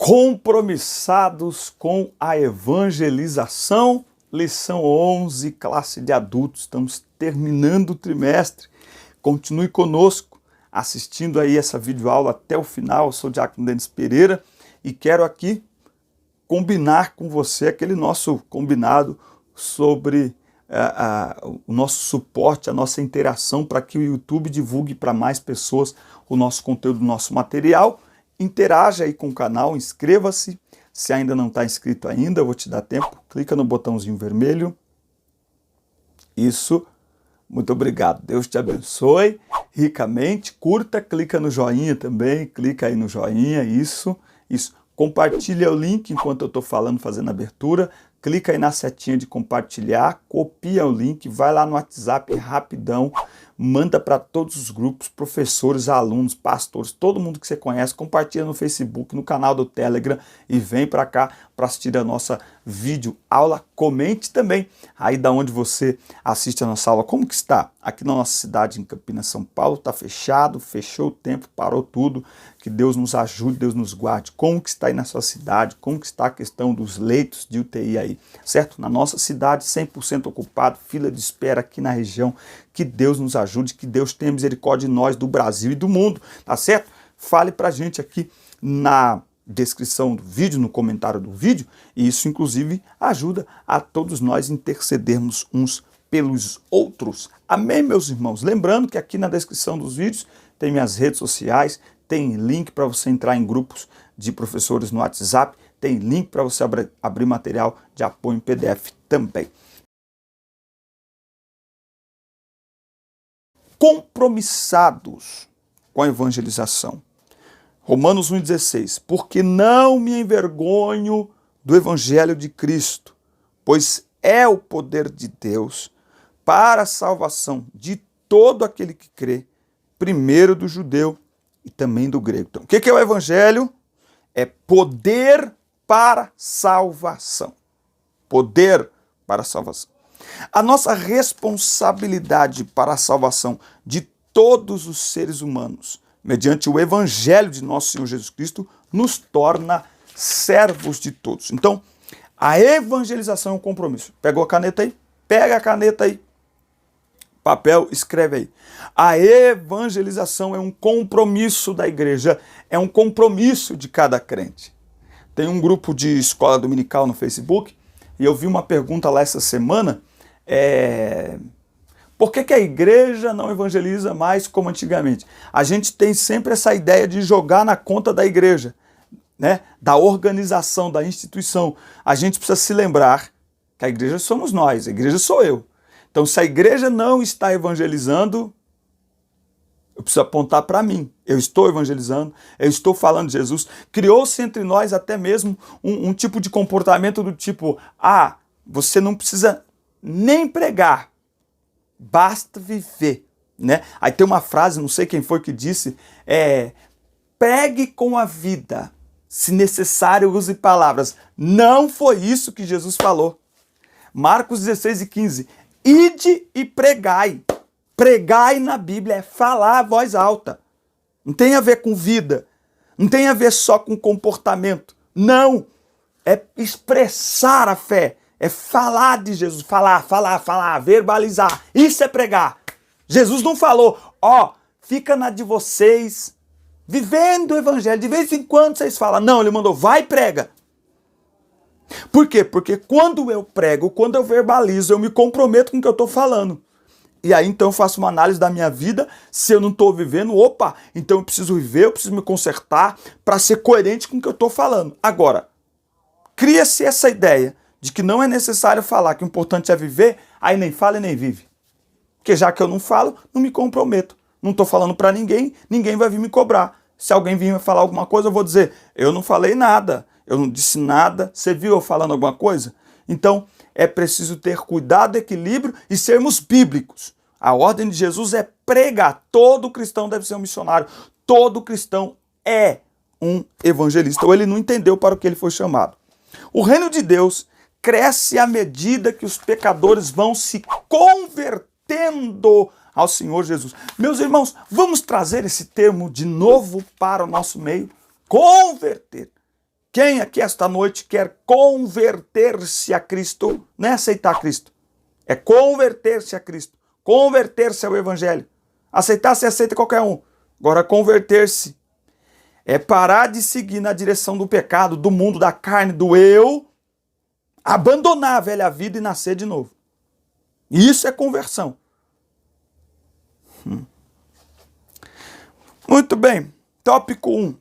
Compromissados com a evangelização, lição 11, classe de adultos. Estamos terminando o trimestre. Continue conosco, assistindo aí essa videoaula até o final. Eu sou o Diácono Denis Pereira e quero aqui combinar com você aquele nosso combinado sobre o nosso suporte, a nossa interação para que o YouTube divulgue para mais pessoas o nosso conteúdo, o nosso material. Interaja aí com o canal, inscreva-se. Se ainda não está inscrito ainda, eu vou te dar tempo. Clica no botãozinho vermelho. Isso. Muito obrigado. Deus te abençoe ricamente. Curta, clica no joinha também. Clica aí no joinha. Isso. Compartilha o link enquanto eu estou falando, fazendo a abertura. Clica aí na setinha de compartilhar. Copia o link. Vai lá no WhatsApp rapidão. Manda para todos os grupos, professores, alunos, pastores, todo mundo que você conhece, compartilha no Facebook, no canal do Telegram e vem para cá para assistir a nossa vídeo aula. Comente também aí da onde você assiste a nossa aula, como que está aqui na nossa cidade em Campinas, São Paulo. Está fechado, fechou o tempo, parou tudo. Que Deus nos ajude, Deus nos guarde. Como que está aí na sua cidade? Como que está a questão dos leitos de UTI aí, certo? Na nossa cidade, 100% ocupado, fila de espera aqui na região. Que Deus nos ajude, que Deus tenha misericórdia de nós, do Brasil e do mundo, tá certo? Fale pra gente aqui na descrição do vídeo, no comentário do vídeo, e isso inclusive ajuda a todos nós intercedermos uns pelos outros. Amém, meus irmãos? Lembrando que aqui na descrição dos vídeos tem minhas redes sociais, tem link para você entrar em grupos de professores no WhatsApp, tem link para você abrir material de apoio em PDF também. Compromissados com a evangelização. Romanos 1,16. Porque não me envergonho do evangelho de Cristo, pois é o poder de Deus para a salvação de todo aquele que crê, primeiro do judeu e também do grego. Então, o que é o evangelho? É poder para salvação. Poder para salvação. A nossa responsabilidade para a salvação de todos os seres humanos, mediante o evangelho de nosso Senhor Jesus Cristo, nos torna servos de todos. Então, a evangelização é um compromisso. Pegou a caneta aí? Pega a caneta aí. Papel, escreve aí. A evangelização é um compromisso da igreja, é um compromisso de cada crente. Tem um grupo de escola dominical no Facebook e eu vi uma pergunta lá essa semana. Por que a igreja não evangeliza mais como antigamente? A gente tem sempre essa ideia de jogar na conta da igreja, né? Da organização, da instituição. A gente precisa se lembrar que a igreja somos nós, a igreja sou eu. Então, se a igreja não está evangelizando, eu preciso apontar para mim. Eu estou evangelizando, eu estou falando de Jesus. Criou-se entre nós até mesmo um tipo de comportamento do tipo, você não precisa nem pregar, basta viver, né? Aí tem uma frase, não sei quem foi que disse, pregue com a vida, se necessário use palavras. Não foi isso que Jesus falou. Marcos 16:15, ide e pregai. Pregai na Bíblia é falar a voz alta. Não tem a ver com vida, não tem a ver só com comportamento, não. É expressar a fé. É falar de Jesus, falar, verbalizar. Isso é pregar. Jesus não falou, fica na de vocês, vivendo o evangelho. De vez em quando vocês falam. Não, ele mandou, vai e prega. Por quê? Porque quando eu prego, quando eu verbalizo, eu me comprometo com o que eu estou falando. E aí então eu faço uma análise da minha vida. Se eu não estou vivendo, então eu preciso viver, eu preciso me consertar para ser coerente com o que eu estou falando. Agora, cria-se essa ideia de que não é necessário falar, que o importante é viver, aí nem fala e nem vive. Porque já que eu não falo, não me comprometo. Não estou falando para ninguém, ninguém vai vir me cobrar. Se alguém vir me falar alguma coisa, eu vou dizer, eu não falei nada, eu não disse nada, você viu eu falando alguma coisa? Então, é preciso ter cuidado, equilíbrio e sermos bíblicos. A ordem de Jesus é pregar. Todo cristão deve ser um missionário. Todo cristão é um evangelista. Ou ele não entendeu para o que ele foi chamado. O reino de Deus cresce à medida que os pecadores vão se convertendo ao Senhor Jesus. Meus irmãos, vamos trazer esse termo de novo para o nosso meio. Converter. O Quem aqui esta noite quer converter-se a Cristo? Não é aceitar Cristo. É converter-se a Cristo. Converter-se ao Evangelho. Aceitar, se aceita qualquer um. Agora, converter-se é parar de seguir na direção do pecado, do mundo, da carne, do eu, abandonar a velha vida e nascer de novo. Isso é conversão. Muito bem. Tópico 1.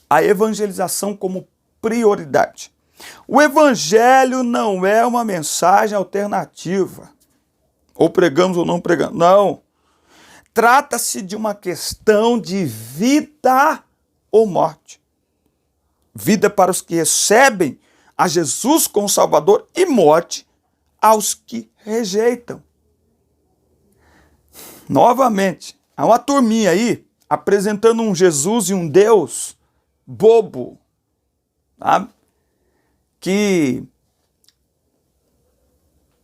A evangelização como prioridade. O evangelho não é uma mensagem alternativa. Ou pregamos ou não pregamos. Não. Trata-se de uma questão de vida ou morte. Vida para os que recebem a Jesus como Salvador e morte aos que rejeitam. Novamente, há uma turminha aí apresentando um Jesus e um Deus bobo, sabe? Que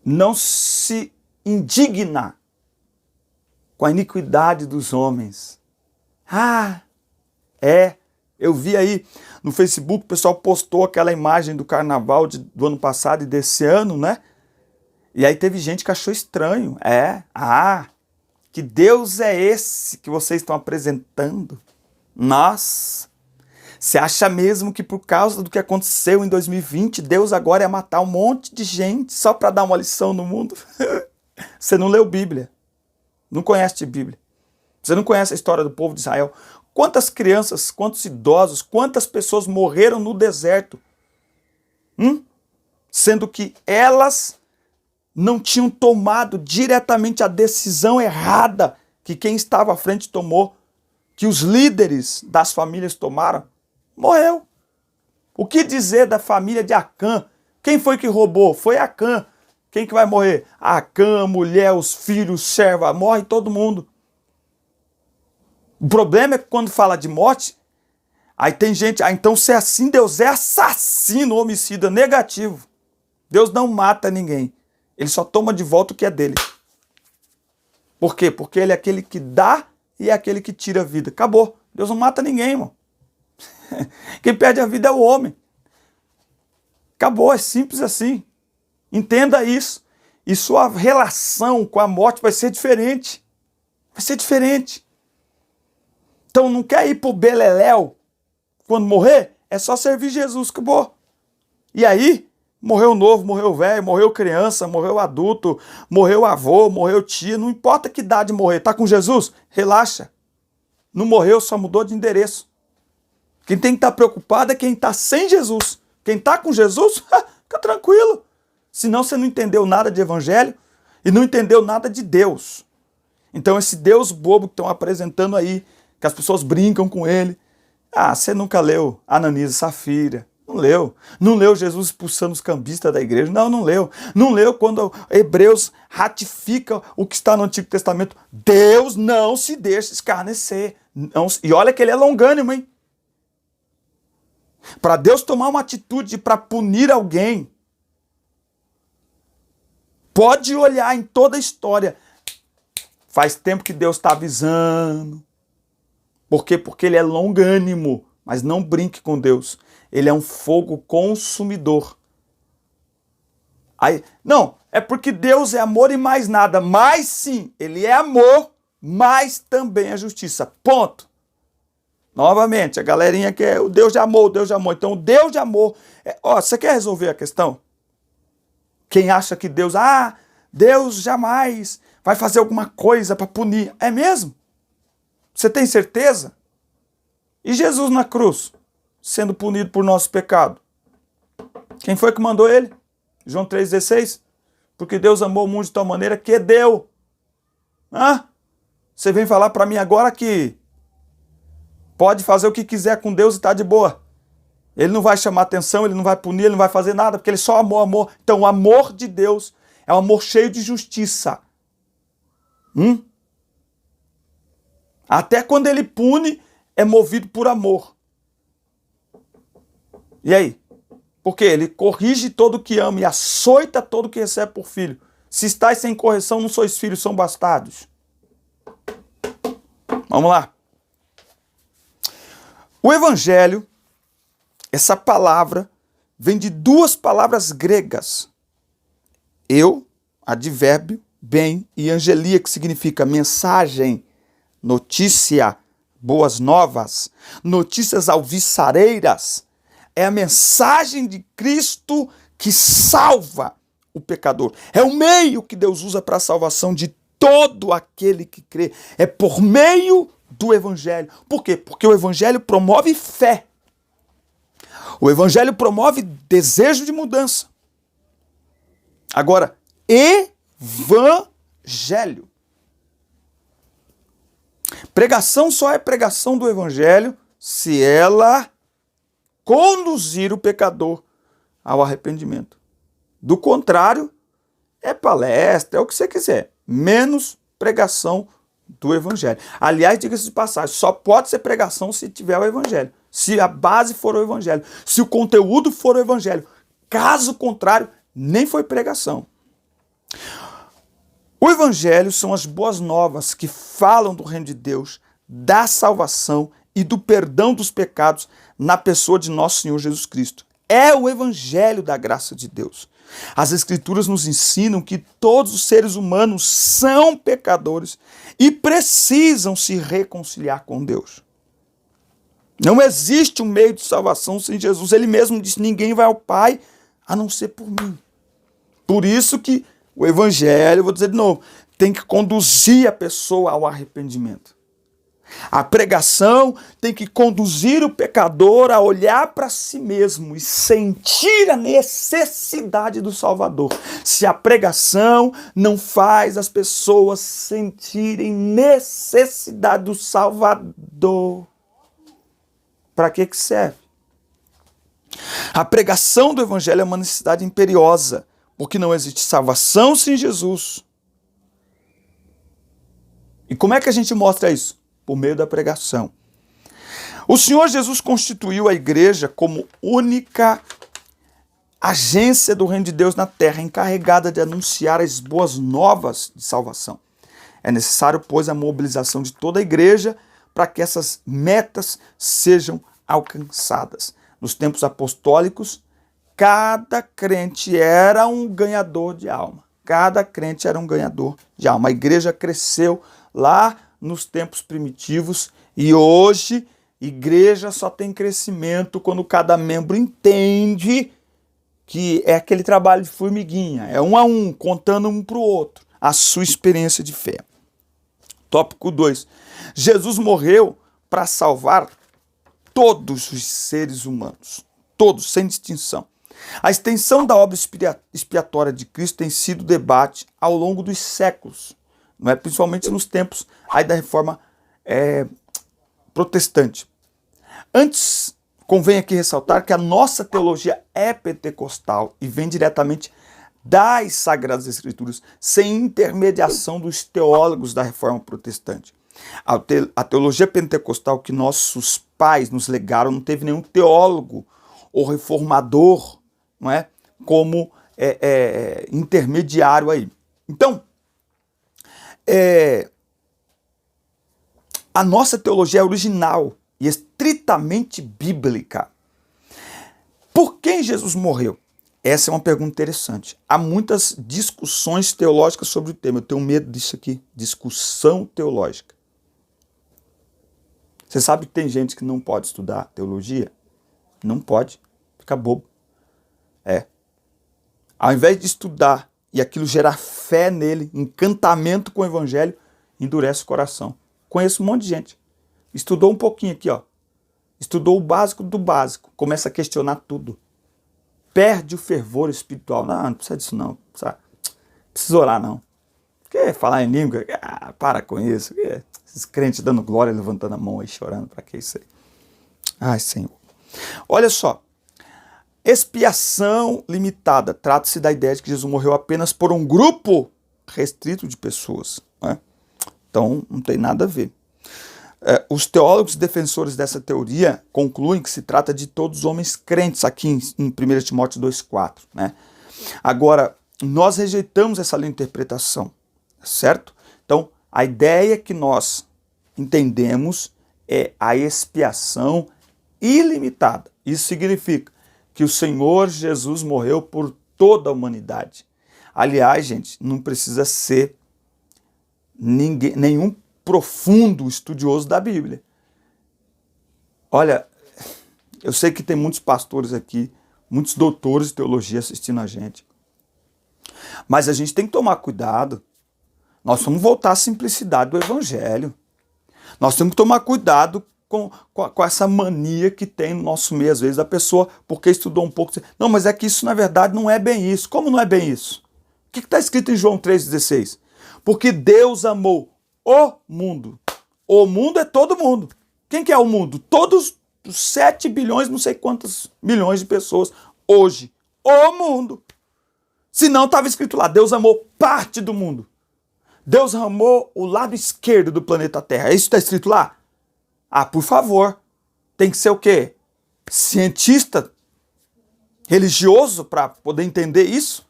não se indigna com a iniquidade dos homens. Eu vi aí no Facebook, o pessoal postou aquela imagem do carnaval do ano passado e desse ano, né? E aí teve gente que achou estranho. Que Deus é esse que vocês estão apresentando? Nossa! Você acha mesmo que por causa do que aconteceu em 2020, Deus agora ia matar um monte de gente só para dar uma lição no mundo? Você não leu Bíblia. Não conhece a Bíblia. Você não conhece a história do povo de Israel. Quantas crianças, quantos idosos, quantas pessoas morreram no deserto? Sendo que elas não tinham tomado diretamente a decisão errada que quem estava à frente tomou, que os líderes das famílias tomaram. Morreu. O que dizer da família de Acã? Quem foi que roubou? Foi Acã. Quem que vai morrer? Acã, a mulher, os filhos, serva, morre todo mundo. O problema é que quando fala de morte, aí tem gente, então se é assim, Deus é assassino, homicida, negativo. Deus não mata ninguém. Ele só toma de volta o que é dele. Por quê? Porque ele é aquele que dá e é aquele que tira a vida. Acabou. Deus não mata ninguém, irmão. Quem perde a vida é o homem. Acabou, é simples assim. Entenda isso. E sua relação com a morte vai ser diferente. Vai ser diferente. Então não quer ir pro beleléu quando morrer? É só servir Jesus, acabou. E aí, morreu novo, morreu velho, morreu criança, morreu adulto, morreu avô, morreu tia, não importa que idade morrer. Tá com Jesus? Relaxa. Não morreu, só mudou de endereço. Quem tem que estar preocupado é quem está sem Jesus. Quem está com Jesus, fica tranquilo. Senão você não entendeu nada de evangelho e não entendeu nada de Deus. Então esse Deus bobo que estão apresentando aí, que as pessoas brincam com ele. Você nunca leu Ananias e Safira. Não leu. Não leu Jesus expulsando os cambistas da igreja. Não leu. Não leu quando Hebreus ratifica o que está no Antigo Testamento. Deus não se deixa escarnecer. Não, e olha que ele é longânimo, hein? Para Deus tomar uma atitude para punir alguém, pode olhar em toda a história. Faz tempo que Deus está avisando. Por quê? Porque ele é longânimo. Mas não brinque com Deus. Ele é um fogo consumidor. Não, é porque Deus é amor e mais nada. Mas sim, ele é amor, mas também é justiça. Ponto. Novamente, a galerinha que é o Deus de amor, o Deus de amor. Então, o Deus de amor... você quer resolver a questão? Quem acha que Deus... Deus jamais vai fazer alguma coisa para punir. É mesmo? Você tem certeza? E Jesus na cruz, sendo punido por nosso pecado? Quem foi que mandou ele? João 3,16? Porque Deus amou o mundo de tal maneira que deu. Você vem falar para mim agora que pode fazer o que quiser com Deus e tá de boa. Ele não vai chamar atenção, ele não vai punir, ele não vai fazer nada, porque ele só amou, amor. Então o amor de Deus é um amor cheio de justiça. Até quando ele pune, é movido por amor. E aí? Porque ele corrige todo o que ama e açoita todo o que recebe por filho. Se estáis sem correção, não sois filhos, são bastardos. Vamos lá. O evangelho essa palavra vem de duas palavras gregas. Eu, advérbio, bem, e angelia, que significa mensagem, notícia, boas novas, notícias alvissareiras. É a mensagem de Cristo que salva o pecador. É o meio que Deus usa para a salvação de todo aquele que crê. É por meio do Evangelho. Por quê? Porque o Evangelho promove fé. O Evangelho promove desejo de mudança. Agora, Evangelho. Pregação só é pregação do Evangelho se ela conduzir o pecador ao arrependimento. Do contrário, é palestra, é o que você quiser, menos pregação do Evangelho. Aliás, diga-se de passagem, só pode ser pregação se tiver o Evangelho. Se a base for o Evangelho, se o conteúdo for o Evangelho. Caso contrário, nem foi pregação. O Evangelho são as boas novas que falam do reino de Deus, da salvação e do perdão dos pecados na pessoa de nosso Senhor Jesus Cristo. É o Evangelho da graça de Deus. As Escrituras nos ensinam que todos os seres humanos são pecadores e precisam se reconciliar com Deus. Não existe um meio de salvação sem Jesus. Ele mesmo disse, ninguém vai ao Pai a não ser por mim. Por isso que o Evangelho, vou dizer de novo, tem que conduzir a pessoa ao arrependimento. A pregação tem que conduzir o pecador a olhar para si mesmo e sentir a necessidade do Salvador. Se a pregação não faz as pessoas sentirem necessidade do Salvador, para que serve? A pregação do Evangelho é uma necessidade imperiosa, porque não existe salvação sem Jesus. E como é que a gente mostra isso? Por meio da pregação. O Senhor Jesus constituiu a igreja como única agência do reino de Deus na terra, encarregada de anunciar as boas novas de salvação. É necessário, pois, a mobilização de toda a igreja para que essas metas sejam alcançadas. Nos tempos apostólicos, cada crente era um ganhador de alma. Cada crente era um ganhador de alma. A igreja cresceu lá nos tempos primitivos e hoje igreja só tem crescimento quando cada membro entende que é aquele trabalho de formiguinha, é um a um, contando um para o outro a sua experiência de fé. Tópico 2. Jesus morreu para salvar todos os seres humanos, todos, sem distinção. A extensão da obra expiatória de Cristo tem sido debate ao longo dos séculos, não é? Principalmente nos tempos aí da reforma protestante. Antes, convém aqui ressaltar que a nossa teologia é pentecostal e vem diretamente das Sagradas Escrituras, sem intermediação dos teólogos da reforma protestante. A teologia pentecostal que nossos pais nos legaram não teve nenhum teólogo ou reformador, não é, como intermediário aí. Então, a nossa teologia é original e estritamente bíblica. Por quem Jesus morreu? Essa é uma pergunta interessante. Há muitas discussões teológicas sobre o tema. Eu tenho medo disso aqui, discussão teológica. Você sabe que tem gente que não pode estudar teologia? Não pode, fica bobo. Ao invés de estudar e aquilo gerar fé nele, encantamento com o evangelho, endurece o coração. Conheço um monte de gente. Estudou um pouquinho aqui, ó. Estudou o básico do básico. Começa a questionar tudo. Perde o fervor espiritual. Não precisa disso não. Precisa orar não. Quer falar em língua? Para com isso. Esses crentes dando glória, levantando a mão aí, chorando. Para que isso aí? Ai, Senhor. Olha só. Expiação limitada. Trata-se da ideia de que Jesus morreu apenas por um grupo restrito de pessoas. Né? Então, não tem nada a ver. Os teólogos defensores dessa teoria concluem que se trata de todos os homens crentes, aqui em 1 Timóteo 2,4. Né? Agora, nós rejeitamos essa linha de interpretação, certo? Então, a ideia que nós entendemos é a expiação ilimitada. Isso significa que o Senhor Jesus morreu por toda a humanidade. Aliás, gente, não precisa ser nenhum profundo estudioso da Bíblia. Olha, eu sei que tem muitos pastores aqui, muitos doutores de teologia assistindo a gente. Mas a gente tem que tomar cuidado. Nós vamos voltar à simplicidade do Evangelho. Nós temos que tomar cuidado com essa mania que tem no nosso meio, às vezes, da pessoa, porque estudou um pouco. Não, mas é que isso, na verdade, não é bem isso. Como não é bem isso? O que está escrito em João 3,16? Porque Deus amou o mundo. O mundo é todo mundo. Quem que é o mundo? Todos os 7 bilhões, não sei quantos milhões de pessoas hoje. O mundo. Se não, estava escrito lá, Deus amou parte do mundo. Deus amou o lado esquerdo do planeta Terra. É isso que está escrito lá? Ah, por favor. Tem que ser o quê? Cientista? Religioso para poder entender isso?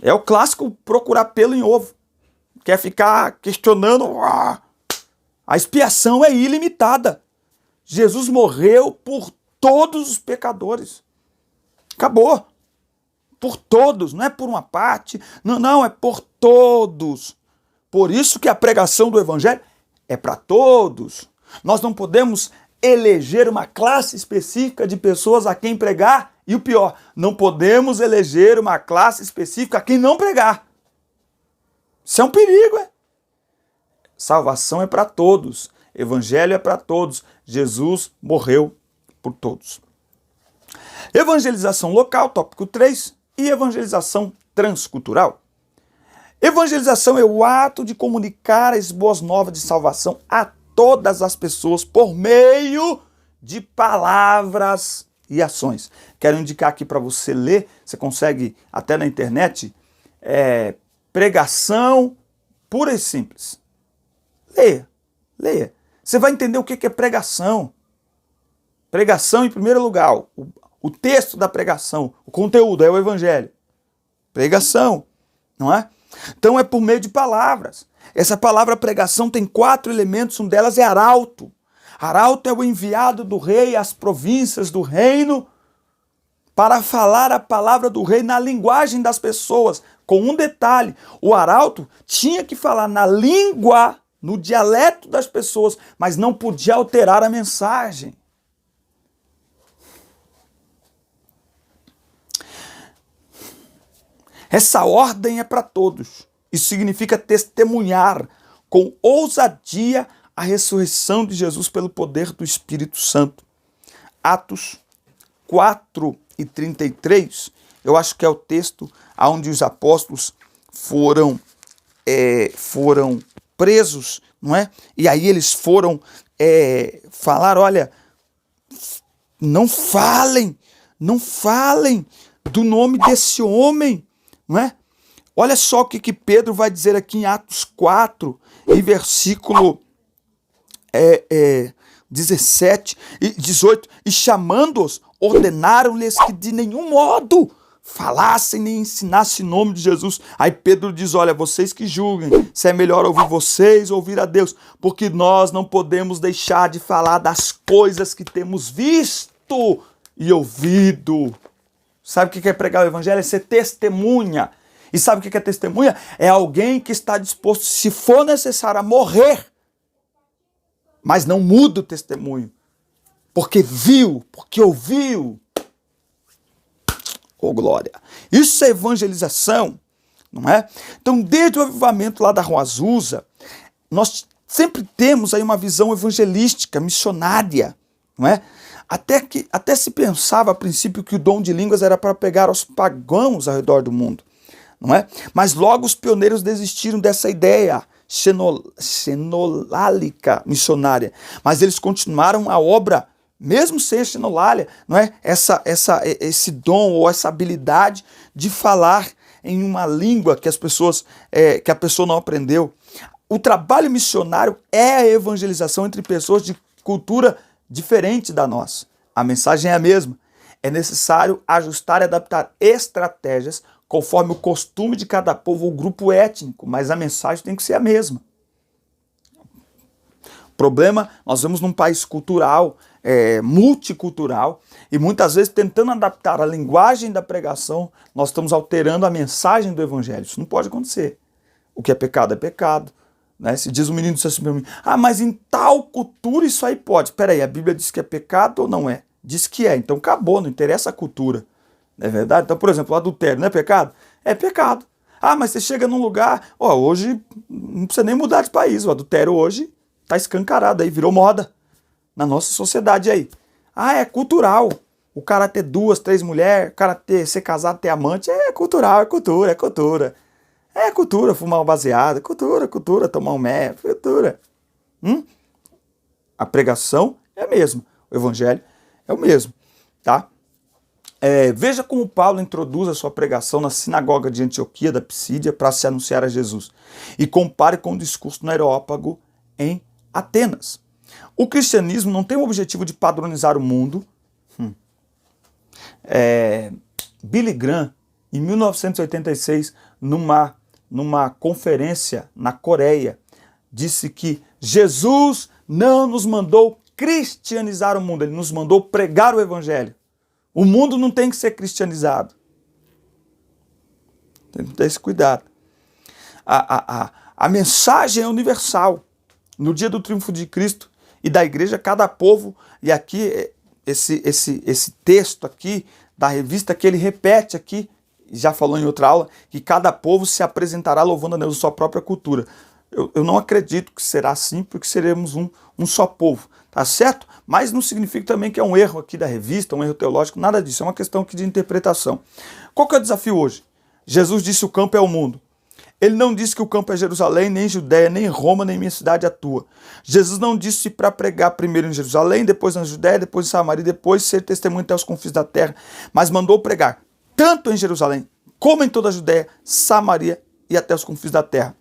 É o clássico procurar pelo em ovo. Quer ficar questionando? A expiação é ilimitada. Jesus morreu por todos os pecadores. Acabou. Por todos, não é por uma parte. Não, é por todos. Por isso que a pregação do Evangelho é para todos. Nós não podemos eleger uma classe específica de pessoas a quem pregar. E o pior, não podemos eleger uma classe específica a quem não pregar. Isso é um perigo, é? Salvação é para todos. Evangelho é para todos. Jesus morreu por todos. Evangelização local, tópico 3. E evangelização transcultural. Evangelização é o ato de comunicar as boas novas de salvação a todas as pessoas por meio de palavras e ações. Quero indicar aqui para você ler, você consegue até na internet, pregação pura e simples. Leia. Você vai entender o que é pregação. Pregação, em primeiro lugar, o texto da pregação, o conteúdo é o Evangelho. Pregação, não é? Então é por meio de palavras. Essa palavra pregação tem 4 elementos, um delas é arauto. Arauto é o enviado do rei às províncias do reino para falar a palavra do rei na linguagem das pessoas. Com um detalhe, o arauto tinha que falar na língua, no dialeto das pessoas, mas não podia alterar a mensagem. Essa ordem é para todos. Isso significa testemunhar com ousadia a ressurreição de Jesus pelo poder do Espírito Santo. Atos 4:33, eu acho que é o texto onde os apóstolos foram presos, não é? E aí eles foram falar, olha, não falem do nome desse homem, não é? Olha só o que Pedro vai dizer aqui em Atos 4, em versículo 17 e 18. E chamando-os, ordenaram-lhes que de nenhum modo falassem nem ensinassem em nome de Jesus. Aí Pedro diz, olha, vocês que julguem, se é melhor ouvir vocês ou ouvir a Deus, porque nós não podemos deixar de falar das coisas que temos visto e ouvido. Sabe o que é pregar o Evangelho? É ser testemunha. E sabe o que é testemunha? É alguém que está disposto, se for necessário, a morrer, mas não muda o testemunho, porque viu, porque ouviu. Oh, glória! Isso é evangelização, não é? Então, desde o avivamento lá da Rua Azusa, nós sempre temos aí uma visão evangelística, missionária, não é? Até se pensava a princípio que o dom de línguas era para pegar os pagãos ao redor do mundo, não é? Mas logo os pioneiros desistiram dessa ideia xenolálica missionária, mas eles continuaram a obra, mesmo sem a xenolália, não é? Esse dom ou essa habilidade de falar em uma língua que a pessoa não aprendeu. O trabalho missionário é a evangelização entre pessoas de cultura diferente da nossa. A mensagem é a mesma. É necessário ajustar e adaptar estratégias conforme o costume de cada povo ou grupo étnico, mas a mensagem tem que ser a mesma. O problema, nós vemos num país cultural multicultural, e muitas vezes tentando adaptar a linguagem da pregação, nós estamos alterando a mensagem do evangelho. Isso não pode acontecer. O que é pecado, né? Se diz o menino disse assim para mim, mas em tal cultura isso aí pode. Peraí, a Bíblia diz que é pecado ou não é? Diz que é, então acabou, não interessa a cultura. Não é verdade? Então, por exemplo, o adultério não é pecado? É pecado. Mas você chega num lugar, hoje não precisa nem mudar de país, o adultério hoje está escancarado aí, virou moda na nossa sociedade aí. É cultural. O cara ter 2, 3 mulheres, o cara ser casado, ter amante, é cultural, é cultura, é cultura. É cultura, fumar um baseado, cultura, tomar um mé, cultura. A pregação é a mesma, o evangelho é o mesmo, tá? Veja como Paulo introduz a sua pregação na sinagoga de Antioquia da Psídia para se anunciar a Jesus. E compare com o discurso no Areópago em Atenas. O cristianismo não tem o objetivo de padronizar o mundo. Billy Graham, em 1986, numa conferência na Coreia, disse que Jesus não nos mandou cristianizar o mundo, ele nos mandou pregar o evangelho. O mundo não tem que ser cristianizado. Tem que ter esse cuidado. A mensagem é universal. No dia do triunfo de Cristo e da igreja, cada povo, e aqui esse texto aqui da revista que ele repete aqui, já falou em outra aula, que cada povo se apresentará louvando a Deus na sua própria cultura. Eu não acredito que será assim, porque seremos um só povo, tá certo? Mas não significa também que é um erro aqui da revista, um erro teológico, nada disso, é uma questão aqui de interpretação. Qual que é o desafio hoje? Jesus disse: o campo é o mundo. Ele não disse que o campo é Jerusalém, nem Judéia, nem Roma, nem minha cidade a tua. Jesus não disse para pregar primeiro em Jerusalém, depois na Judéia, depois em Samaria, depois ser testemunho até os confins da terra, mas mandou pregar tanto em Jerusalém, como em toda a Judéia, Samaria e até os confins da terra.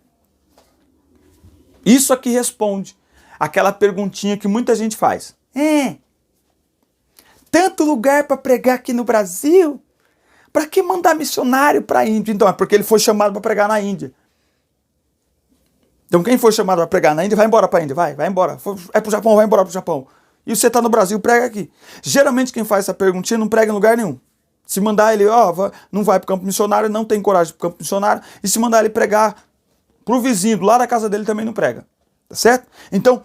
Isso aqui responde aquela perguntinha que muita gente faz. Tanto lugar para pregar aqui no Brasil? Para que mandar missionário para a Índia? Então, é porque ele foi chamado para pregar na Índia. Então, quem foi chamado para pregar na Índia, vai embora para a Índia, vai embora. É para o Japão, vai embora para o Japão. E você está no Brasil, prega aqui. Geralmente, quem faz essa perguntinha não prega em lugar nenhum. Se mandar ele, não vai para o campo missionário, não tem coragem para o campo missionário. E se mandar ele pregar para o vizinho, do lado da casa dele, também não prega. Tá certo? Então,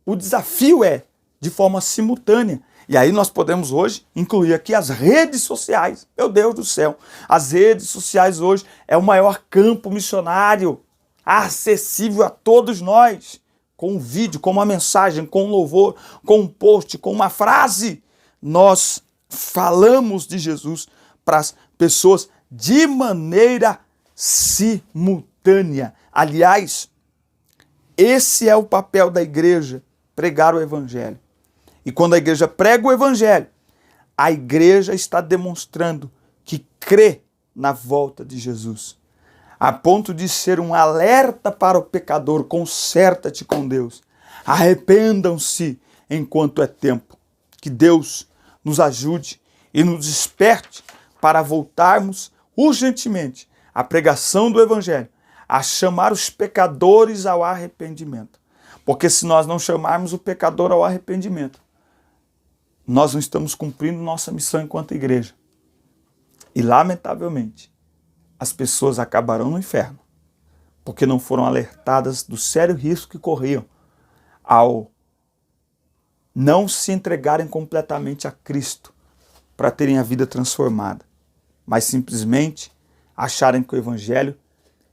o desafio é de forma simultânea. E aí nós podemos hoje incluir aqui as redes sociais. Meu Deus do céu, as redes sociais hoje é o maior campo missionário acessível a todos nós. Com um vídeo, com uma mensagem, com um louvor, com um post, com uma frase. Nós falamos de Jesus para as pessoas de maneira simultânea. Aliás, esse é o papel da igreja, pregar o evangelho. E quando a igreja prega o evangelho, a igreja está demonstrando que crê na volta de Jesus. A ponto de ser um alerta para o pecador: conserta-te com Deus. Arrependam-se enquanto é tempo. Que Deus nos ajude e nos desperte para voltarmos urgentemente à pregação do evangelho, a chamar os pecadores ao arrependimento. Porque se nós não chamarmos o pecador ao arrependimento, nós não estamos cumprindo nossa missão enquanto igreja. E, lamentavelmente, as pessoas acabarão no inferno, porque não foram alertadas do sério risco que corriam ao não se entregarem completamente a Cristo para terem a vida transformada, mas simplesmente acharem que o evangelho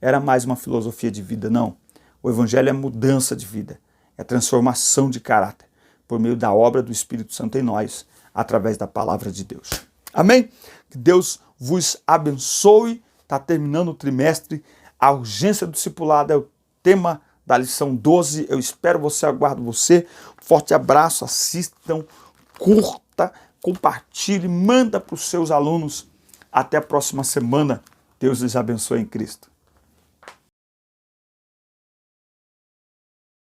era mais uma filosofia de vida. Não. O evangelho é mudança de vida, é transformação de caráter, por meio da obra do Espírito Santo em nós, através da palavra de Deus. Amém? Que Deus vos abençoe. Está terminando o trimestre. A urgência do discipulado é o tema da lição 12. Eu espero você, aguardo você. Forte abraço, assistam, curta, compartilhe, manda para os seus alunos. Até a próxima semana. Deus lhes abençoe em Cristo.